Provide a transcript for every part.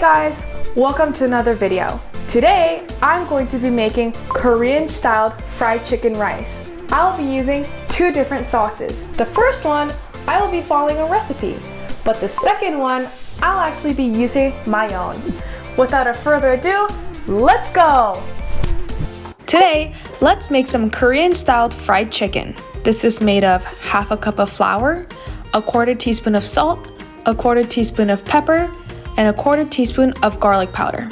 guys, welcome to another video. Today, I'm going to be making Korean-styled fried chicken rice. I'll be using two different sauces. The first one, I will be following a recipe, but the second one, I'll actually be using my own. Without further ado, let's go! Today, let's make some Korean-styled fried chicken. This is made of half a cup of flour, a quarter teaspoon of salt, a quarter teaspoon of pepper, and a quarter teaspoon of garlic powder.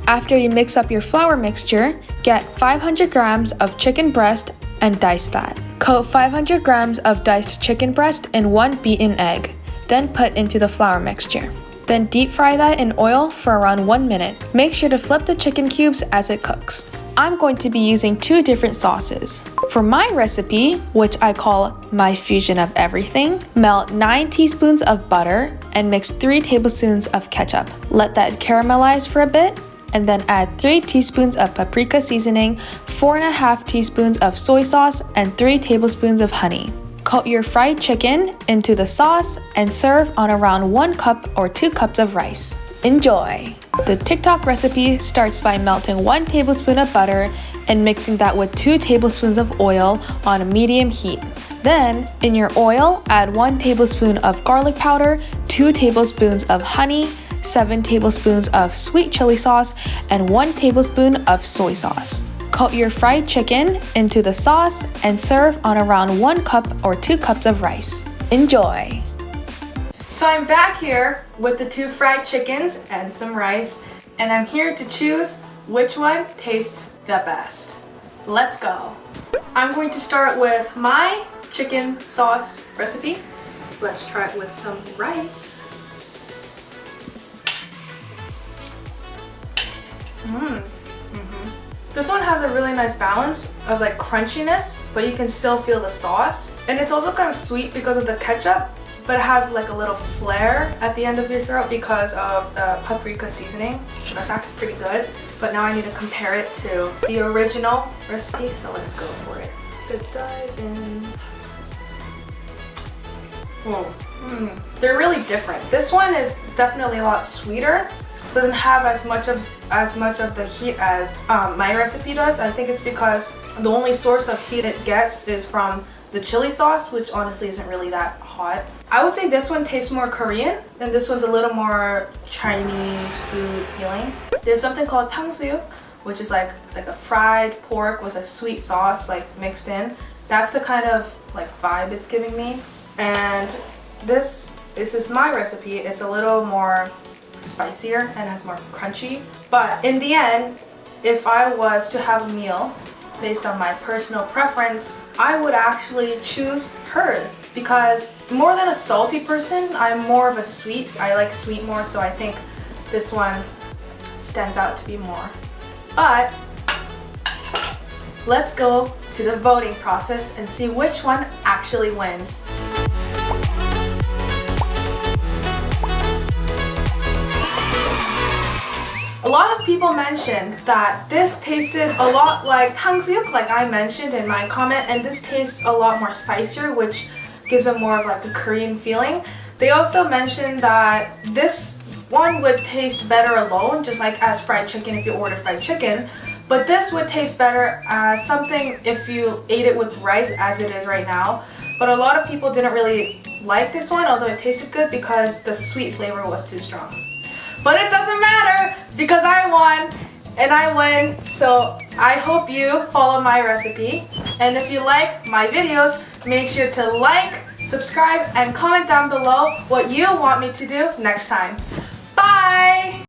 After you mix up your flour mixture, get 500 grams of chicken breast and dice that. Coat 500 grams of diced chicken breast in one beaten egg, then put into the flour mixture. Then deep fry that in oil for around 1 minute. Make sure to flip the chicken cubes as it cooks. I'm going to be using two different sauces. For my recipe, which I call my fusion of everything, melt 9 teaspoons of butter and mix 3 tablespoons of ketchup. Let that caramelize for a bit, and then add 3 teaspoons of paprika seasoning, 4.5 teaspoons of soy sauce, and 3 tablespoons of honey. Coat your fried chicken into the sauce and serve on around 1 cup or 2 cups of rice. Enjoy! The TikTok recipe starts by melting 1 tablespoon of butter and mixing that with 2 tablespoons of oil on a medium heat. Then, in your oil, add 1 tablespoon of garlic powder, 2 tablespoons of honey, 7 tablespoons of sweet chili sauce, and 1 tablespoon of soy sauce. Coat your fried chicken into the sauce and serve on around 1 cup or 2 cups of rice. Enjoy! So I'm back here with the 2 fried chickens and some rice, and I'm here to choose which one tastes the best. Let's go! I'm going to start with my chicken sauce recipe. Let's try it with some rice. This one has a really nice balance of like crunchiness, but you can still feel the sauce. And it's also kind of sweet because of the ketchup, but it has like a little flair at the end of your throat because of the paprika seasoning. So that's actually pretty good. But now I need to compare it to the original recipe, so let's go for it. Good dive in. They're really different. This one is definitely a lot sweeter. Doesn't have as much of the heat as my recipe does. I think it's because the only source of heat it gets is from the chili sauce, which honestly isn't really that hot. I would say this one tastes more Korean, and this one's a little more Chinese food feeling. There's something called 탕수육, which is it's like a fried pork with a sweet sauce like mixed in. That's the kind of like vibe it's giving me. And this is my recipe. It's a little more spicier and has more crunchy. But in the end, if I was to have a meal based on my personal preference, I would actually choose hers because more than a salty person, I'm more of a sweet. I like sweet more, so I think this one stands out to be more. But let's go to the voting process and see which one actually wins. A lot of people mentioned that this tasted a lot like 탕수육, like I mentioned in my comment, and this tastes a lot more spicier, which gives it more of like a Korean feeling. They also mentioned that this one would taste better alone, just like as fried chicken if you order fried chicken, but this would taste better as something if you ate it with rice as it is right now. But a lot of people didn't really like this one, although it tasted good because the sweet flavor was too strong. But it doesn't matter because I won and I win. So I hope you follow my recipe. And if you like my videos, make sure to like, subscribe, and comment down below what you want me to do next time. Bye!